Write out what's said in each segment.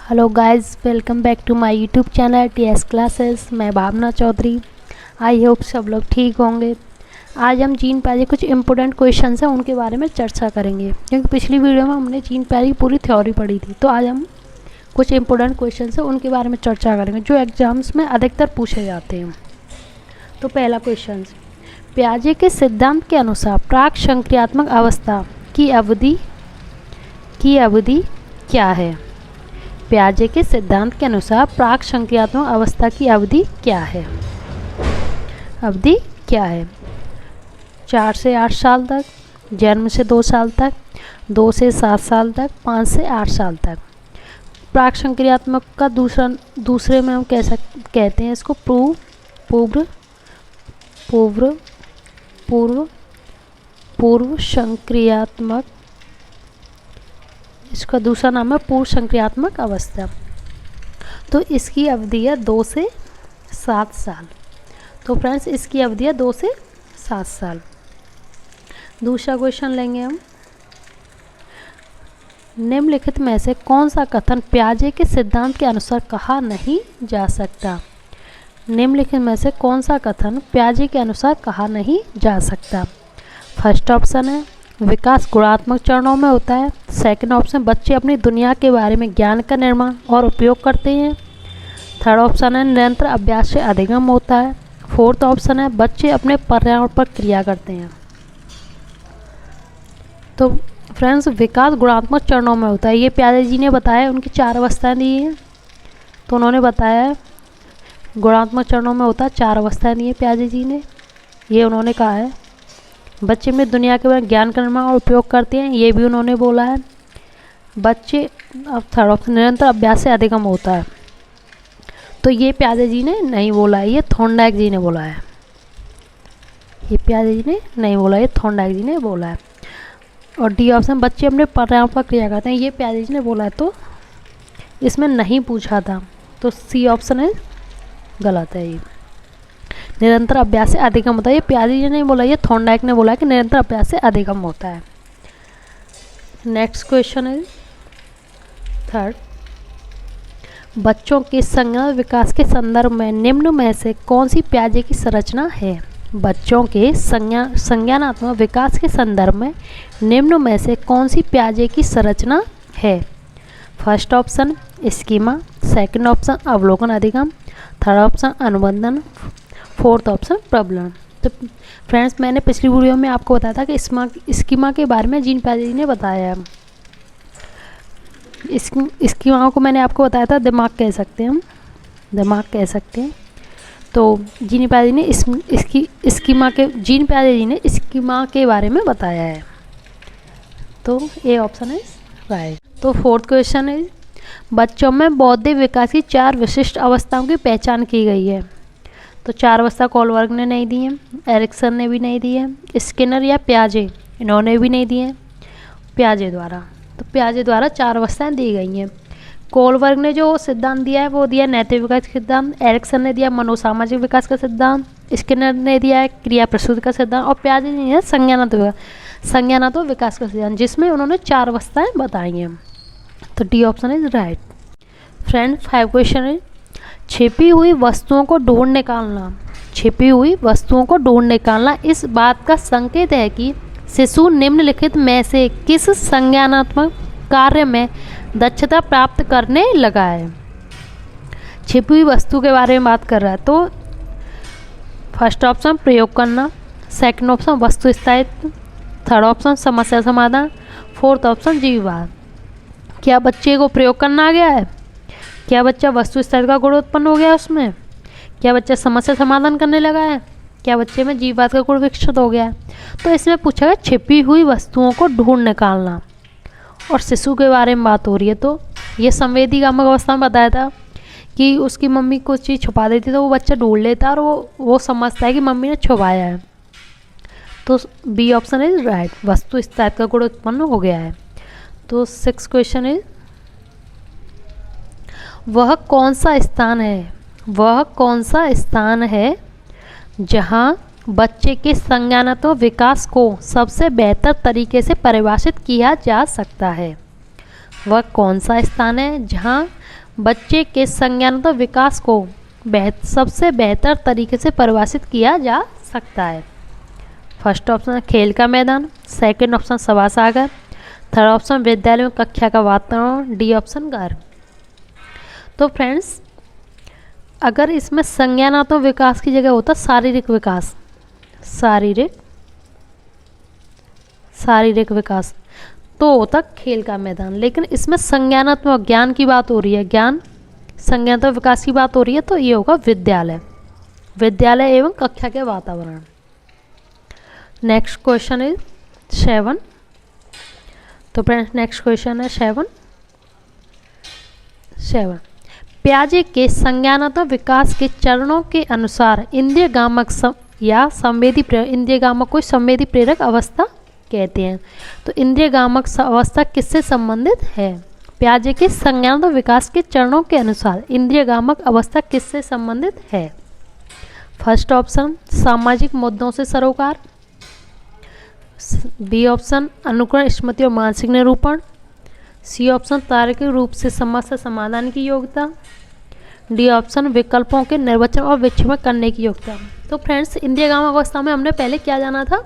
Hello guys, welcome back to my YouTube channel TS classes. मैं Bhavna Chaudhary. I hope सब लोग ठीक होंगे। आज हम जीन प्याजे कुछ इंपॉर्टेंट क्वेश्चंस हैं उनके बारे में चर्चा करेंगे, क्योंकि पिछली वीडियो में हमने जीन प्याजे की पूरी थ्योरी पढ़ी थी। तो आज हम कुछ इंपॉर्टेंट क्वेश्चंस हैं उनके बारे में चर्चा करेंगे जो एग्जाम्स में अधिकतर पूछे जाते हैं। तो पहला क्वेश्चन, प्याजे के सिद्धांत के अनुसार प्राक संक्रियात्मक अवस्था की अवधि क्या है? प्याजे के सिद्धांत के अनुसार प्राक संक्रियात्मक अवस्था की अवधि क्या है? 4 से 8 साल तक, जन्म से 2 साल तक, 2 से 7 साल तक, 5 से 8 साल तक। प्राक संक्रियात्मक का दूसरे में हम कहते हैं इसको पूर्व संक्रियात्मक। इसका दूसरा नाम है पूर्व संक्रियात्मक अवस्था। तो इसकी अवधि है 2 से 7 साल। तो फ्रेंड्स, इसकी अवधि है 2 से 7 साल। दूसरा क्वेश्चन लेंगे हम, निम्नलिखित में से कौन सा कथन प्याजे के सिद्धांत के अनुसार कहा नहीं जा सकता? निम्नलिखित में से कौन सा कथन प्याजे के अनुसार कहा नहीं जा सकता? फर्स्ट ऑप्शन है विकास गुणात्मक चरणों में होता है। सेकंड ऑप्शन, बच्चे अपनी दुनिया के बारे में ज्ञान का निर्माण और उपयोग करते हैं। थर्ड ऑप्शन है निरंतर अभ्यास से अधिगम होता है। फोर्थ ऑप्शन है बच्चे अपने पर्यावरण पर क्रिया करते हैं। तो फ्रेंड्स, विकास गुणात्मक चरणों में होता है, ये प्याजे जी ने बताया। उनकी 4 अवस्थाएं दी हैं, तो उन्होंने बताया गुणात्मक चरणों में होता है। 4 अवस्थाएं दी हैं प्याजे जी ने, ये उन्होंने कहा है। बच्चे में दुनिया के बारे में ज्ञान का निर्माण और उपयोग करते हैं, ये भी उन्होंने बोला है। बच्चे, अब थर्ड ऑप्शन, निरंतर अभ्यास से अधिगम होता है, तो ये प्याजे जी ने नहीं बोला है, ये थॉर्नडाइक जी ने बोला है। ये प्याजे जी ने नहीं बोला, ये थॉर्नडाइक जी ने बोला है। और डी ऑप्शन, बच्चे अपने पर्यावरण पर क्रिया करते हैं, ये प्याजे जी ने बोला है, तो इसमें नहीं पूछा था। तो सी ऑप्शन है गलत है। ये निरंतर अभ्यास से अधिगम होता है, ये प्याजे जी ने नहीं बोला, ये थॉर्नडाइक ने बोला है कि निरंतर अभ्यास से अधिगम होता है। नेक्स्ट क्वेश्चन है थर्ड, बच्चों के संज्ञान विकास के संदर्भ में निम्न में से कौन सी प्याजे की संरचना है? बच्चों के संज्ञानात्मक विकास के संदर्भ में निम्न में से कौन सी प्याजे की संरचना है? First option schema, second option अवलोकन अधिगम, थर्ड ऑप्शन अनुबंधन, फोर्थ ऑप्शन प्रबलन। तो फ्रेंड्स, मैंने पिछली वीडियो में आपको बताया था कि स्कीमा के बारे में जीन प्याजे जी ने बताया है। स्कीमा को मैंने आपको बताया था दिमाग कह सकते हैं हम, दिमाग कह सकते हैं। तो जीन प्याजे ने स्कीमा के बारे में बताया है। तो ए ऑप्शन है राइट। तो फोर्थ क्वेश्चन है, बच्चों में बौद्धिक विकास की 4 विशिष्ट अवस्थाओं की पहचान की गई है। तो 4 अवस्था कोलबर्ग ने नहीं दी है, एरिक्सन ने भी नहीं दी है, स्किनर या प्याजे इन्होंने भी नहीं दी है प्याजे द्वारा। तो प्याजे द्वारा 4 अवस्थाएं दी गई हैं। कोलबर्ग ने जो सिद्धांत दिया है वो दिया नैतिक विकास का सिद्धांत, एरिक्सन ने दिया मनोसामाजिक विकास का सिद्धांत, स्किनर ने दिया है क्रिया प्रसूति का सिद्धांत, और प्याजे ने दिया संज्ञानात्मक विकास का सिद्धांत, जिसमें उन्होंने 4 अवस्थाएँ बताई हैं। तो D option is right. Friend, 5 question है, छिपी हुई वस्तुओं को ढूंढ निकालना इस बात का संकेत है कि शिशु निम्नलिखित में से किस संज्ञानात्मक कार्य में दक्षता प्राप्त करने लगा है? छिपी हुई वस्तु के बारे में बात कर रहा है, तो फर्स्ट ऑप्शन प्रयोग करना, सेकंड ऑप्शन वस्तु स्थायित्व, थर्ड ऑप्शन समस्या समाधान, फोर्थ ऑप्शन जीववाद। क्या बच्चे को प्रयोग करना आ गया है? क्या बच्चा वस्तु स्थायित्व का गुण उत्पन्न हो गया उसमें? क्या बच्चा समस्या समाधान करने लगा है? क्या बच्चे में जीववाद का गुण विकसित हो गया है? तो इसमें पूछा गया छिपी हुई वस्तुओं को ढूंढ निकालना, और शिशु के बारे में बात हो रही है। तो ये संवेदीगामक अवस्था में बताया था कि उसकी मम्मी कुछ चीज़ छुपा देती तो वो बच्चा ढूंढ लेता और वो समझता है कि मम्मी ने छुपाया है। तो बी ऑप्शन इज राइट, वस्तु स्थायित्व का गुण उत्पन्न हो गया है। तो 6 क्वेश्चन इज, वह कौन सा स्थान है जहां बच्चे के संज्ञानात्मक विकास को सबसे बेहतर तरीके से परिभाषित किया जा सकता है? वह कौन सा स्थान है जहां बच्चे के संज्ञानात्मक विकास को सबसे बेहतर तरीके से परिभाषित किया जा सकता है? फर्स्ट ऑप्शन है खेल का मैदान, सेकंड ऑप्शन सभा सागर, थर्ड ऑप्शन विद्यालय में कक्षा का वातावरण, डी ऑप्शन घर। तो फ्रेंड्स, अगर इसमें संज्ञानात्मक विकास की जगह होता शारीरिक विकास, शारीरिक विकास, तो होता खेल का मैदान। लेकिन इसमें संज्ञानात्मक ज्ञान की बात हो रही है, ज्ञान संज्ञानात्मक विकास की बात हो रही है, तो ये होगा विद्यालय एवं कक्षा के वातावरण। Next question is 7। तो फ्रेंड्स नेक्स्ट क्वेश्चन है 7। पियाजे के संज्ञानात्मक विकास के चरणों के अनुसार इंद्रियगामक या संवेदी प्रेरक, इंद्रियगामक को संवेदी प्रेरक अवस्था कहते हैं। तो इंद्रियगामक अवस्था किससे संबंधित है? पियाजे के संज्ञानात्मक विकास के चरणों के अनुसार इंद्रियगामक अवस्था किससे संबंधित है? फर्स्ट ऑप्शन सामाजिक मुद्दों से सरोकार, बी ऑप्शन अनुकरण, स्मृति और मानसिक निरूपण, सी ऑप्शन तार्किक रूप से समस्या समाधान की योग्यता, डी ऑप्शन विकल्पों के निर्वचन और विक्षेपण करने की योग्यता। तो फ्रेंड्स, इंद्रियगामक अवस्था में हमने पहले क्या जाना था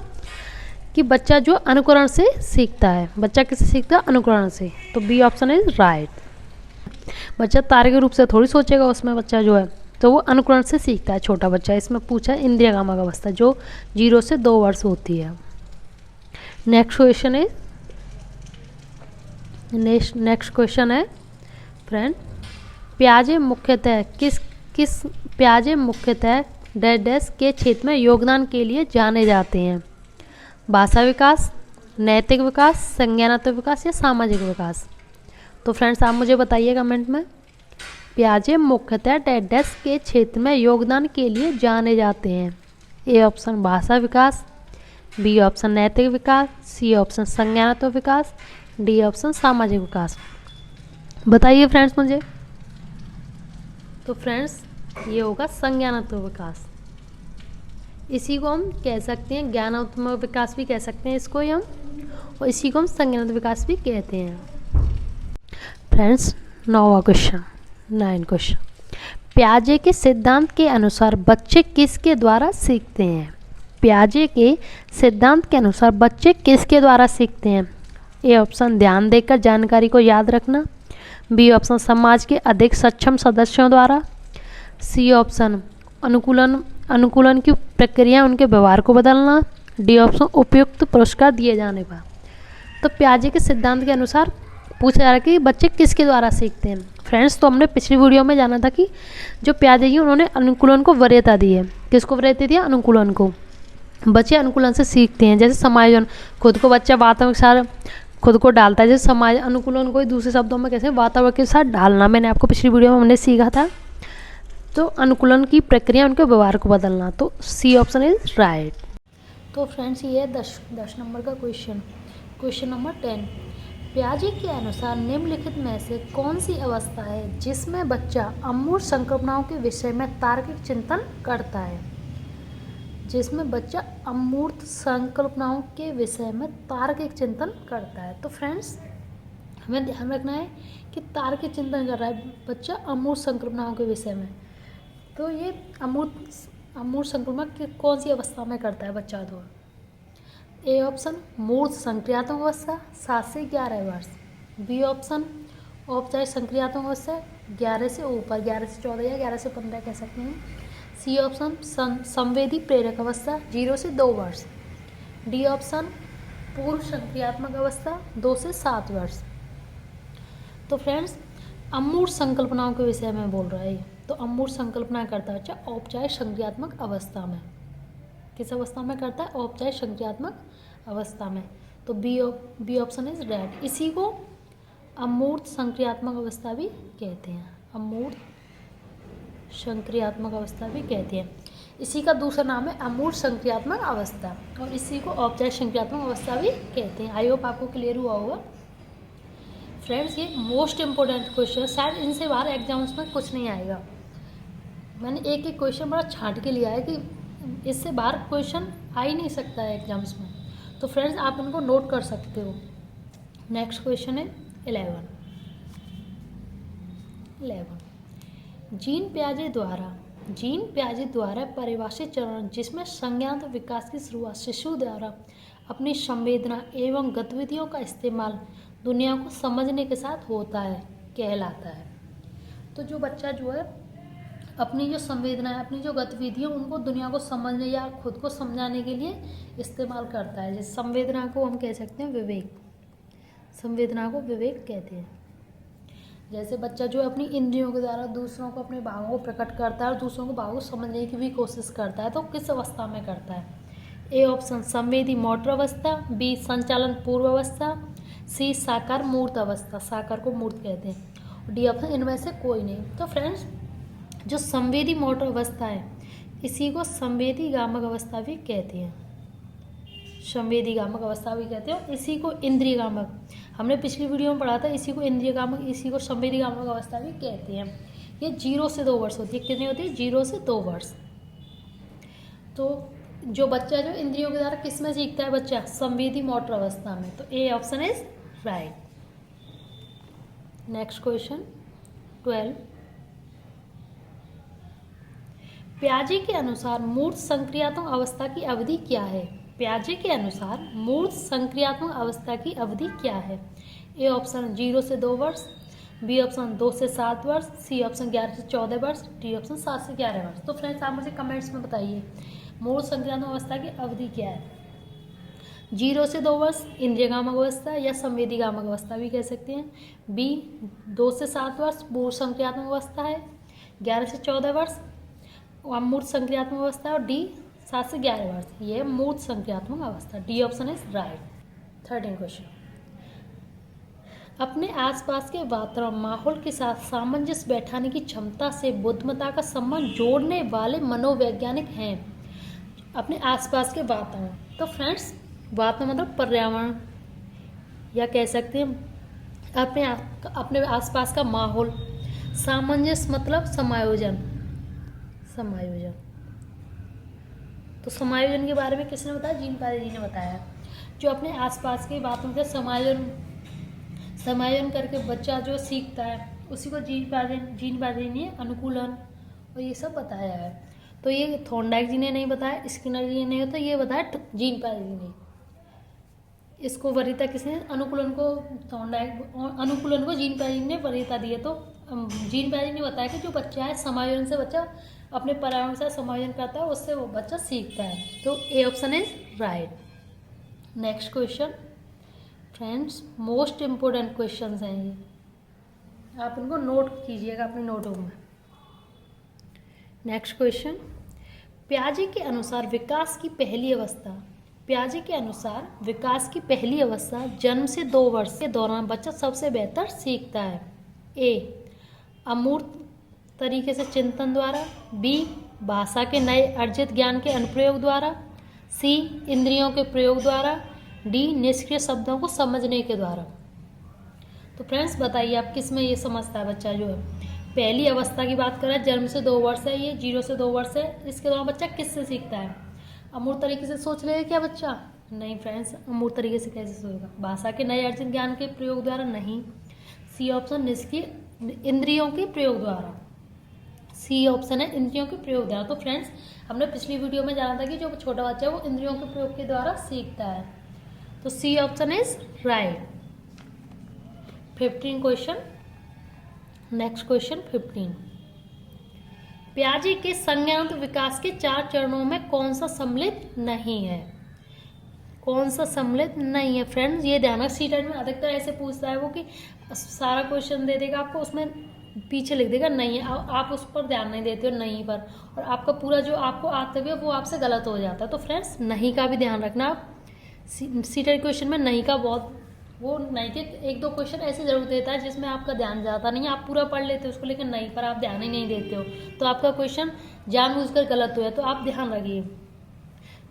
कि बच्चा जो अनुकरण से सीखता है। बच्चा किससे सीखता है? अनुकरण से। तो बी ऑप्शन इज राइट। बच्चा तार्किक रूप से थोड़ी सोचेगा, उसमें बच्चा जो है तो वो अनुकरण से सीखता है, छोटा बच्चा। इसमें पूछा इंद्रियगामक अवस्था जो 0 से 2 वर्ष होती है। नेक्स्ट क्वेश्चन है फ्रेंड, पियाजे मुख्यतः डैश के क्षेत्र में योगदान के लिए जाने जाते हैं? भाषा विकास, नैतिक विकास, संज्ञानात्मक विकास या सामाजिक विकास? तो फ्रेंड्स आप मुझे बताइए कमेंट में। पियाजे मुख्यतः डैश के क्षेत्र में योगदान के लिए जाने जाते हैं? ए ऑप्शन भाषा विकास, बी ऑप्शन नैतिक विकास, सी ऑप्शन संज्ञानात्मक विकास, डी ऑप्शन सामाजिक विकास। बताइए फ्रेंड्स मुझे। तो फ्रेंड्स ये होगा संज्ञानात्मक विकास। इसी को हम कह सकते हैं ज्ञानात्मक विकास भी कह सकते हैं इसको हम, और इसी को हम संज्ञानात्मक विकास भी कहते हैं। फ्रेंड्स 9वां क्वेश्चन, 9 क्वेश्चन, पियाजे के सिद्धांत के अनुसार बच्चे किसके द्वारा सीखते हैं? पियाजे के सिद्धांत के अनुसार बच्चे किसके द्वारा सीखते हैं? ए ऑप्शन ध्यान देकर जानकारी को याद रखना, बी ऑप्शन समाज के अधिक सक्षम सदस्यों द्वारा, सी ऑप्शन अनुकूलन की प्रक्रिया उनके व्यवहार को बदलना, डी ऑप्शन उपयुक्त पुरस्कार दिए जाने पर। तो पियाजे के सिद्धांत के अनुसार पूछा जा रहा है कि बच्चे किसके द्वारा सीखते हैं। फ्रेंड्स, तो हमने पिछली वीडियो में जाना था कि जो पियाजे जी उन्होंने अनुकूलन को वरीयता दी है। किसको वरीयता दी है? अनुकूलन को। बच्चे अनुकूलन से सीखते हैं। जैसे समायोजन, खुद को बच्चा वातावरण के साथ खुद को डालता है। जैसे समाज अनुकूलन को दूसरे शब्दों में कैसे वातावरण के साथ डालना, मैंने आपको पिछली वीडियो में हमने सीखा था। तो अनुकूलन की प्रक्रिया उनके व्यवहार को बदलना। तो सी ऑप्शन इज राइट। तो फ्रेंड्स ये है 10 नंबर का क्वेश्चन नंबर 10। पियाजे के अनुसार निम्नलिखित में से कौन सी अवस्था है जिसमें बच्चा अमूर्त संकल्पनाओं के विषय में तार्किक चिंतन करता है? जिसमें बच्चा अमूर्त संकल्पनाओं के विषय में तार्किक चिंतन करता है। तो फ्रेंड्स हमें ध्यान रखना है कि तार्किक चिंतन कर रहा है बच्चा अमूर्त संकल्पनाओं के विषय में। तो ये अमूर्त संकल्पना कौन सी अवस्था में करता है बच्चा? तो ए ऑप्शन मूर्त संक्रियात्मक अवस्था 7 से 11 वर्ष, बी ऑप्शन औपचारिक संक्रियात्मक अवस्था 11 से ऊपर, 11 से 14 या 11 से 15 कह सकते हैं, सी ऑप्शन संवेदी प्रेरक अवस्था 0 से 2 वर्ष, डी ऑप्शन पूर्व संक्रियात्मक अवस्था 2 से 7 वर्ष। तो फ्रेंड्स अमूर्त संकल्पनाओं के विषय में बोल रहा है। तो अमूर्त संकल्पना करता है बच्चा औपचारिक संक्रियात्मक अवस्था में। किस अवस्था में करता है? औपचारिक संक्रियात्मक अवस्था में। तो बी ऑप्शन इज राइट। इसी को अमूर्त संक्रियात्मक अवस्था भी कहते हैं। अमूर्त संक्रियात्मक अवस्था भी कहते हैं। इसी का दूसरा नाम है अमूर्त संक्रियात्मक अवस्था, और इसी को औपचारिक संक्रियात्मक अवस्था भी कहते हैं। आई होप आपको क्लियर हुआ होगा। फ्रेंड्स ये मोस्ट इम्पोर्टेंट क्वेश्चन, शायद इनसे बाहर एग्जाम्स में कुछ नहीं आएगा। मैंने एक क्वेश्चन बड़ा छांट के लिया है कि इससे बाहर क्वेश्चन आ ही नहीं सकता है एग्जाम्स में। तो फ्रेंड्स आप इनको नोट कर सकते हो। नेक्स्ट क्वेश्चन है 11। 11 जीन पियाजे द्वारा परिभाषित चरण जिसमें संज्ञानात्मक विकास की शुरुआत शिशु द्वारा अपनी संवेदना एवं गतिविधियों का इस्तेमाल दुनिया को समझने के साथ होता है कहलाता है। तो जो बच्चा जो है अपनी जो संवेदना है, अपनी जो गतिविधियाँ उनको दुनिया को समझने या खुद को समझाने के लिए इस्तेमाल करता है। जैसे संवेदना को हम कह सकते हैं विवेक, संवेदना को विवेक कहते हैं। जैसे बच्चा जो अपनी इंद्रियों के द्वारा दूसरों को अपने भावों को प्रकट करता है और दूसरों को भावों को समझने की भी कोशिश करता है, तो किस अवस्था में करता है? ए ऑप्शन संवेदी मोटर अवस्था, बी संचालन पूर्व अवस्था, सी साकार मूर्त अवस्था, साकार को मूर्त कहते हैं, डी ऑप्शन इनमें से कोई नहीं। तो फ्रेंड्स जो संवेदी मोटर अवस्था है इसी को संवेदी गामक अवस्था भी कहते हैं, संवेदी गामक अवस्था भी कहते हैं। इसी को इंद्रिय गामक, हमने पिछली वीडियो में पढ़ा था, इसी को इंद्रिय गामक, इसी को संवेदी गामक अवस्था भी कहते हैं। ये 0 से 2 वर्ष होती है। कितनी होती है? 0 से 2 वर्ष। तो जो बच्चा जो इंद्रियों के द्वारा किस में सीखता है बच्चा? संवेदी मोटर अवस्था में। तो A option is right. Next question 12 पियाजे के अनुसार मूर्त संक्रियात्मक अवस्था की अवधि क्या है? पियाजे के अनुसार मूर्त संक्रियात्मक अवस्था की अवधि क्या है? ए ऑप्शन 0 से 2 वर्ष, बी ऑप्शन 2 से 7 वर्ष, सी ऑप्शन 11 से 14 वर्ष, डी ऑप्शन 7 से 11 वर्ष। तो फ्रेंड्स आप मुझे कमेंट्स में बताइए मूर्त संक्रियात्मक अवस्था की अवधि क्या है? 0 से 2 वर्ष इंद्रिय गामक अवस्था या संवेदी गामक अवस्था भी कह सकते हैं, बी 2 से 7 वर्ष मूर्त संक्रियात्मक अवस्था है, 11 से 14 वर्ष मूर्त संक्रियात्मक अवस्था है, और डी 7 से 11 वर्ष ये मूर्त संक्रियात्मक अवस्था। D option is right. 13 question अपने आसपास के वातावरण माहौल के साथ सामंजस्य बैठाने की क्षमता से बुद्धिमत्ता का संबंध जोड़ने वाले मनोवैज्ञानिक हैं। अपने आसपास के वातावरण, तो फ्रेंड्स वातावरण मतलब पर्यावरण या कह सकते हैं अपने आसपास का माहौल, सामंजस्य मतलब समायोजन, समायोजन। तो समायोजन के बारे में किसने बताया? जीन पियाजे जी ने बताया। जो अपने आसपास के वातावरण का समायोजन करके बच्चा जो सीखता है उसी को जीन पियाजे ने अनुकूलन और ये सब बताया है। तो ये थॉर्नडाइक जी ने नहीं बताया, स्किनर जी ने नहीं होता, ये बताया जीन पियाजे जी ने। इसको वरीयता किसने? अनुकूलन को थॉर्नडाइक, अनुकूलन को जीन पियाजे ने वरीयता दी है। तो जीन पियाजे ने बताया कि जो बच्चा है समायोजन से बच्चा अपने पर्यावरण से समायोजन करता है, उससे वो बच्चा सीखता है। तो A option is right. Next question friends most important question हैं ये, आप इनको नोट कीजिएगा अपने नोटबुक में। नेक्स्ट क्वेश्चन पियाजे के अनुसार विकास की पहली अवस्था, पियाजे के अनुसार विकास की पहली अवस्था जन्म से 2 वर्ष के दौरान बच्चा सबसे बेहतर सीखता है। ए अमूर्त तरीके से चिंतन द्वारा, बी भाषा के नए अर्जित ज्ञान के अनुप्रयोग द्वारा, सी इंद्रियों के प्रयोग द्वारा, डी निष्क्रिय शब्दों को समझने के द्वारा। तो फ्रेंड्स बताइए आप किस में ये समझता है बच्चा? जो है पहली अवस्था की बात कर रहा है, जन्म से 2 वर्ष है, ये 0 से 2 वर्ष है, इसके दौरान बच्चा किससे सीखता है? अमूर्त तरीके से सोच लेगा क्या बच्चा? नहीं फ्रेंड्स, अमूर्त तरीके से कैसे सोचेगा? भाषा के नए अर्जित ज्ञान के प्रयोग द्वारा नहीं, सी ऑप्शन निष्क्रिय इंद्रियों के प्रयोग द्वारा, सी ऑप्शन है इंद्रियों के प्रयोग द्वारा। तो फ्रेंड्स हमने पिछली वीडियो में जाना था कि जो छोटा बच्चा है वो इंद्रियों के प्रयोग के द्वारा सीखता है। तो C option is right. 15 question. Next question 15 पियाजे के संज्ञानात्मक विकास के 4 चरणों में कौन सा सम्मिलित नहीं है? कौन सा सम्मिलित नहीं है फ्रेंड्स? ये ध्यान रख, सीटेट में अधिकतर ऐसे पूछता है वो कि सारा क्वेश्चन दे देगा आपको, उसमें पीछे लिख देगा नहीं है, आप उस पर ध्यान नहीं देते हो नहीं पर, और आपका पूरा जो आपको आते हुए वो आपसे गलत हो जाता है। तो फ्रेंड्स नहीं का भी ध्यान रखना आप। सीटेट क्वेश्चन में नहीं का बहुत वो नहीं के 1-2 क्वेश्चन ऐसे जरूर देता है जिसमें आपका ध्यान जाता नहीं है, आप पूरा पढ़ लेते हो उसको, लेकिन नहीं पर आप ध्यान ही नहीं देते हो, तो आपका क्वेश्चन जानबूझकर गलत हुआ है, तो आप ध्यान रखिए।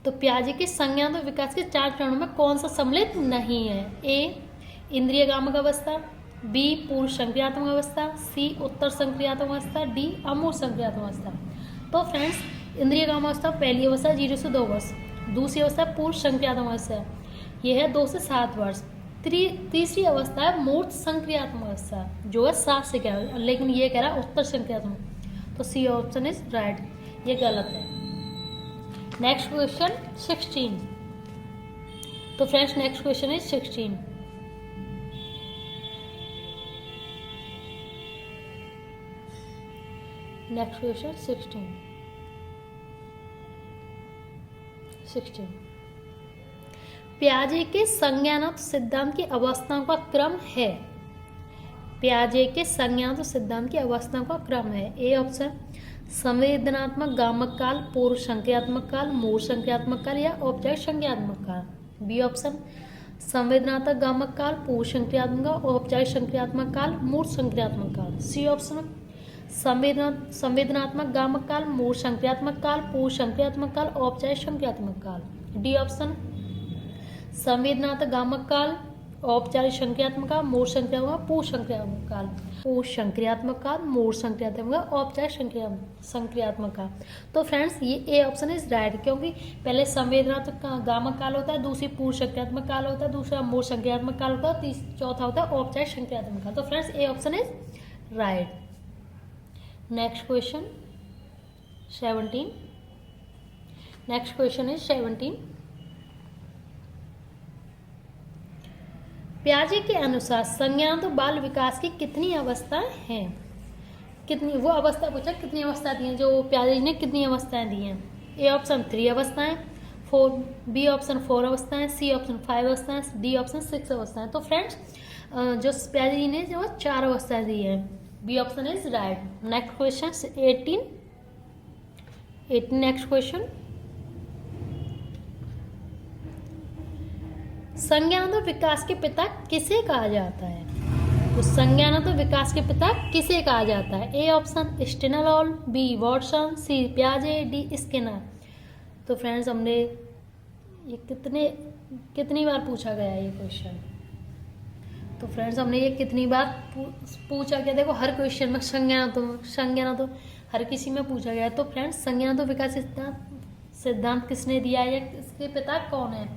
तो पियाजे के संज्ञानात्मक विकास के 4 चरणों में कौन सा सम्मिलित नहीं है? ए इंद्रिय गामक अवस्था, बी पूर्व संक्रियात्मक अवस्था, सी उत्तर संक्रियात्मक अवस्था, डी अमूर्त संक्रियात्मक अवस्था। तो फ्रेंड्स इंद्रिय गामक अवस्था पहली अवस्था 0 से 2 वर्ष, दूसरी अवस्था पूर्व संक्रियात्मक अवस्था, यह है 2 से 7 वर्ष, तीसरी अवस्था है मूर्त संक्रियात्मक अवस्था, जो है 7 से क्या, लेकिन ये कह रहा है उत्तर संक्रियात्मक, तो सी ऑप्शन इज राइट, ये गलत है। Next question 16। तो friends next question is 16। Next question 16। पियाजे के संज्ञानात्मक सिद्धांत की अवस्थाओं का क्रम है। पियाजे के संज्ञानात्मक सिद्धांत की अवस्थाओं का क्रम है। ए ऑप्शन संवेदनात्मक गामक काल, पूर्व संक्रियात्मक काल, मूल संक्रियात्मक काल या औपचारिक संज्ञात्मक काल। बी ऑप्शन संवेदनात्मक गामक काल, पूर्व संक्रियात्मक काल, औपचारिक संक्रियात्मक काल, मूल संक्रियात्मक काल। सी ऑप्शन संवेदनात्मक गामक काल, मूल संक्रियात्मक काल, पूर्व संक्रियात्मक काल, औपचारिक संक्रियात्मक काल। डी ऑप्शन संवेदनात्मक गामक काल, औपचारिक संक्रियात्मक काल, मूल संक्रियात्मक, पूर्व संक्रियात्मक काल, पूर्व संक्रियात्मक काल, मूल संक्रियात्मक काल, औपचारिक संक्रियात्मक काल। तो फ्रेंड्स ये ए ऑप्शन इज राइट, क्योंकि पहले संवेदनात्मक गामक काल होता है, दूसरी पूर्व संक्रियात्मक काल होता है, दूसरा मूल संक्रियात्मक काल होता है, चौथा होता है औपचारिक संक्रियात्मक काल। तो friends A option is right. Next question 17। Next question is 17। पियाजे के अनुसार संज्ञानात्मक बाल विकास की कितनी अवस्थाएं हैं? कितनी, वो अवस्था पूछा कितनी अवस्था दी हैं, जो पियाजे ने कितनी अवस्थाएं दी हैं। ए ऑप्शन 3 अवस्थाएं, 4, बी ऑप्शन 4 अवस्थाएं, सी ऑप्शन 5 अवस्थाएं, डी ऑप्शन 6 अवस्थाएं। तो फ्रेंड्स जो पियाजे जी ने जो 4 अवस्थाएं दी हैं। B option is right. Next question 18। Next question संज्ञानात्मक विकास के पिता किसे कहा जाता है? तो संज्ञानात्मक विकास के पिता किसे कहा जाता है? A option Stanley Hall, B Watson, C पियाजे, डी स्किनर। तो फ्रेंड्स हमने ये कितनी बार पूछा गया है ये क्वेश्चन? तो फ्रेंड्स हमने ये कितनी बार पूछा गया? देखो हर क्वेश्चन में संज्ञानात्मक हर किसी में पूछा गया है। तो फ्रेंड्स संज्ञानात्मक विकास सिद्धांत किसने दिया है, इसके पिता कौन है?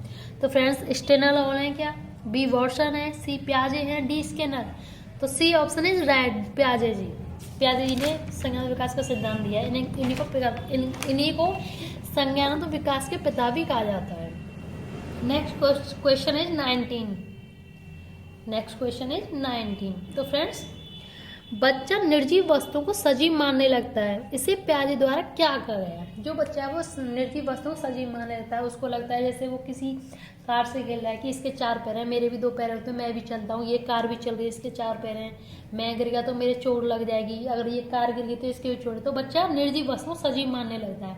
तो फ्रेंड्स स्टेनरहॉल है क्या, बी वॉटसन है, सी पियाजे है, डी स्किनर। तो सी ऑप्शन इज राइट, पियाजे जी। पियाजे जी ने संज्ञानात्मक विकास का सिद्धांत दिया है। इन्हीं को संज्ञानात्मक विकास के पिता भी कहा जाता है। Next question is 19। Next question is 19। तो फ्रेंड्स बच्चा निर्जीव वस्तुओं को सजीव मानने लगता है, इसे पियाजे द्वारा क्या कहा गया है? जो बच्चा है वो निर्जीव वस्तुओं को सजीव मानने लगता है, उसको लगता है जैसे वो किसी कार से खेल रहा है कि इसके 4 पैर हैं, मेरे भी 2 पैर होते हैं, मैं भी चलता हूँ, ये कार भी चल रही है, इसके 4 पैर हैं, मैं गिर गया तो मेरे चोट लग जाएगी, अगर ये कार गिर गई तो इसके भी चोट। तो बच्चा निर्जीव वस्तुओं को सजीव मानने लगता है।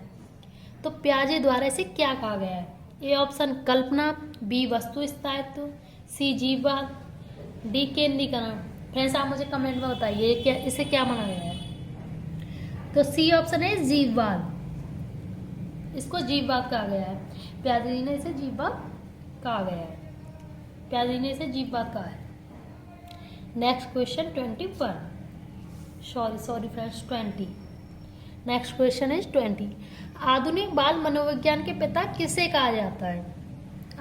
तो पियाजे द्वारा इसे क्या कहा गया है? ए ऑप्शन कल्पना, बी वस्तु स्थायित्व, सी जीववाद, डी केंद्रीकरण। फ्रेंड्स आप मुझे कमेंट में बताइए क्या इसे क्या माना गया है? तो सी ऑप्शन है जीववाद, इसको जीववाद कहा गया है। पियाजे जी ने इसे जीववाद कहा गया है। पियाजे जी ने इसे जीववाद कहा है। Next question 21। Sorry friends 20। Next question is 20। आधुनिक बाल मनोविज्ञान के पिता किसे कहा जाता है?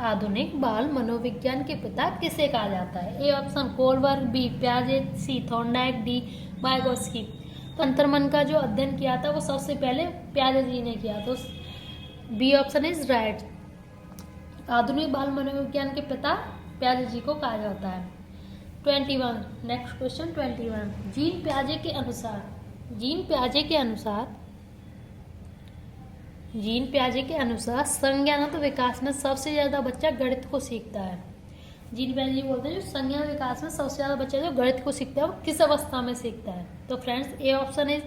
आधुनिक बाल मनोविज्ञान के पिता किसे कहा जाता है? ए ऑप्शन कोलबर्ग, बी पियाजे, सी थॉर्नडाइक, डी वाइगोत्स्की। तो अंतर्मन का जो अध्ययन किया था वो सबसे पहले पियाजे जी ने किया। तो बी ऑप्शन इज राइट। आधुनिक बाल मनोविज्ञान के पिता पियाजे जी को कहा जाता है। 21। Next question 21। जीन पियाजे के अनुसार संज्ञानात्मक विकास में सबसे ज़्यादा बच्चा गणित को सीखता है। जीन पियाजे जी बोलते हैं जो संज्ञानात्मक विकास में सबसे ज़्यादा बच्चा जो गणित को सीखता है वो किस अवस्था में सीखता है? तो फ्रेंड्स ए ऑप्शन इज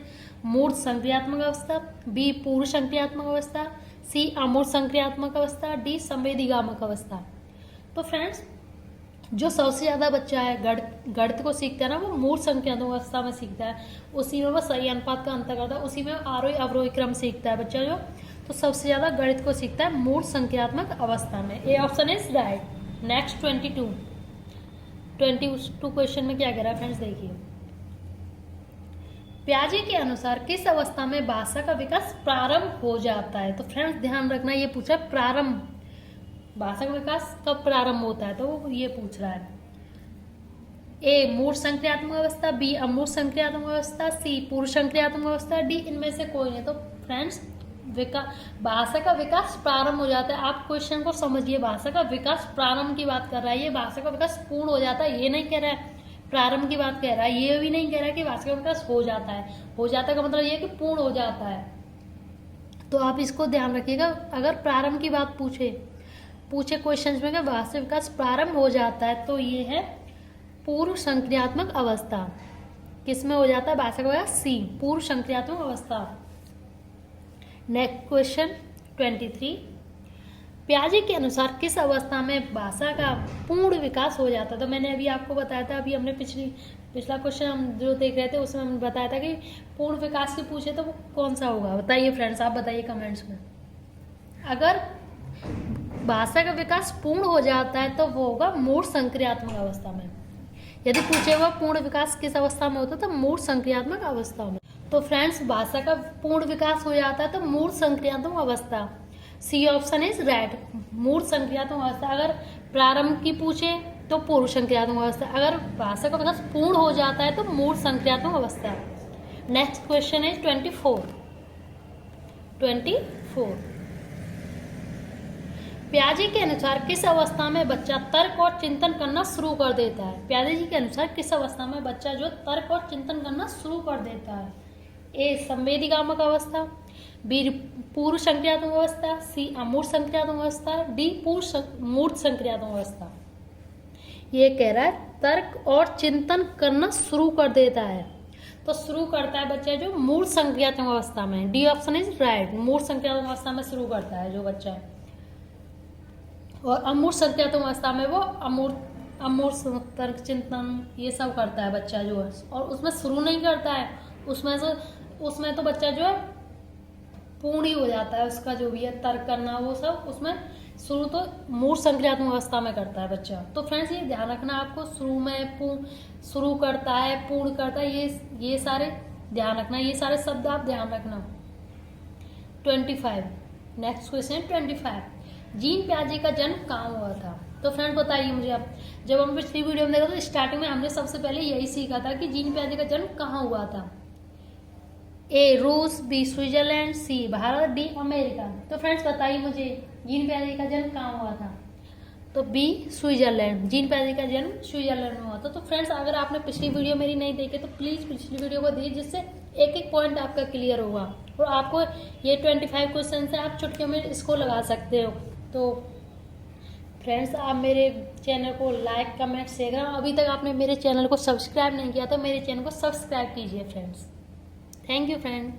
मूर्त संक्रियात्मक अवस्था, बी पूर्व संक्रियात्मक अवस्था, सी अमूर्त संक्रियात्मक अवस्था, डी संवेदीगामक अवस्था। तो फ्रेंड्स जो सबसे ज़्यादा बच्चा है गणित को सीखता है ना वो मूर्त संक्रियात्मक अवस्था में सीखता है, उसी में वो सही अनुपात का अंतर करता है, उसी में आरोही अवरोही क्रम सीखता है बच्चा जो। तो सबसे ज़्यादा गणित को सीखता है मूर्त संक्रियात्मक अवस्था में। A option is right. Next 22 question में क्या कह रहा है फ्रेंड्स देखिए। पियाजे के अनुसार किस अवस्था में भाषा का विकास प्रारंभ हो जाता है? तो फ्रेंड्स ध्यान रखना ये पूछा प्रारंभ भाषा का विकास कब प्रारंभ होता है, तो वो ये पूछ रहा है। ए मूढ़ संक्रियात्मक अवस्था, बी अमूढ़ संक्रियात्मक अवस्था, सी पूर्व संक्रियात्मक अवस्था, डी इनमें से कोई नहीं। तो फ्रेंड्स भाषा का विकास प्रारंभ हो जाता है। आप क्वेश्चन को समझिए, भाषा का विकास प्रारंभ की बात कर रहा है, ये भाषा का विकास पूर्ण हो जाता है ये नहीं कह रहा है, प्रारंभ की बात कह रहा है। ये भी नहीं कह रहा है कि भाषा का विकास हो जाता है। हो जाता है का मतलब ये है कि पूर्ण हो जाता है। तो आप इसको ध्यान रखिएगा, अगर प्रारंभ की बात पूछे क्वेश्चन में कि भाषा विकास प्रारंभ हो जाता है, तो ये है पूर्व संक्रियात्मक अवस्था। किसमें हो जाता है भाषा का विकास? सी पूर्व संक्रियात्मक अवस्था। नेक्स्ट क्वेश्चन 23, पियाजे के अनुसार किस अवस्था में भाषा का पूर्ण विकास हो जाता है? तो मैंने अभी आपको बताया था, अभी हमने पिछला क्वेश्चन हम जो देख रहे थे उसमें हमने बताया था कि पूर्ण विकास की पूछे तो वो कौन सा होगा? बताइए फ्रेंड्स, आप बताइए कमेंट्स में। अगर भाषा का विकास पूर्ण हो जाता है तो वो होगा मूढ़ संक्रियात्मक अवस्था में। यदि पूछे हुआ पूर्ण विकास किस अवस्था में होता है तो मूढ़ संक्रियात्मक अवस्था में। तो फ्रेंड्स भाषा का पूर्ण विकास हो जाता है तो मूढ़ संक्रियात्मक अवस्था, सी ऑप्शन इज राइट, मूढ़ संक्रियात्मक अवस्था। अगर प्रारंभ की पूछे तो पूर्व संक्रियात्मक अवस्था, अगर भाषा का विकास पूर्ण हो जाता है तो मूढ़ संक्रियात्मक अवस्था। Next question is 24। पियाजे के अनुसार किस अवस्था में बच्चा तर्क और चिंतन करना शुरू कर देता है? पियाजे जी के अनुसार किस अवस्था में बच्चा जो तर्क और चिंतन करना शुरू कर देता है? ए संवेदीगामक अवस्था, बी पूर्व संक्रियात्मक अवस्था, सी अमूर्त संक्रियात्मक अवस्था, डी मूर्त संक्रियात्मक अवस्था। ये कह रहा है तर्क और चिंतन करना शुरू कर देता है, तो शुरू करता है बच्चा जो मूर्त संक्रियात्मक अवस्था में। डी ऑप्शन इज राइट, मूर्त संक्रियात्मक अवस्था में शुरू करता है जो बच्चा है। और अमूर्त संक्रियात्मक अवस्था में वो अमूर्त तर्क चिंतन ये सब करता है बच्चा जो है, और उसमें शुरू नहीं करता है, उसमें तो बच्चा जो है पूर्ण ही हो जाता है, उसका जो भी है तर्क करना वो सब उसमें शुरू तो मूर्त संक्रियात्मक अवस्था में करता है बच्चा। तो फ्रेंड्स ये ध्यान रखना आपको, शुरू में शुरू करता है, पूर्ण करता है, ये सारे ध्यान रखना, ये सारे शब्द आप ध्यान रखना। 25 नेक्स्ट क्वेश्चन 25, जीन पियाजे का जन्म कहाँ हुआ था? तो फ्रेंड्स बताइए मुझे आप, जब हम पिछली वीडियो में देखा तो स्टार्टिंग में हमने सबसे पहले यही सीखा था कि जीन पियाजे का जन्म कहाँ हुआ था। ए रूस, बी स्विट्जरलैंड, सी भारत, डी अमेरिका। तो फ्रेंड्स बताइए मुझे जीन पियाजे का जन्म कहाँ हुआ था? तो बी स्विट्जरलैंड, जीन पियाजे का जन्म स्विट्जरलैंड में हुआ था। तो फ्रेंड्स अगर आपने पिछली वीडियो मेरी नहीं देखी तो प्लीज़ पिछली वीडियो को देखिए, जिससे एक एक पॉइंट आपका क्लियर होगा और आपको ये 25 क्वेश्चन से आप चुटकियों में इसको लगा सकते हो। तो फ्रेंड्स आप मेरे चैनल को लाइक कमेंट शेयर करें, अभी तक आपने मेरे चैनल को सब्सक्राइब नहीं किया तो मेरे चैनल को सब्सक्राइब कीजिए फ्रेंड्स। Thank you friend.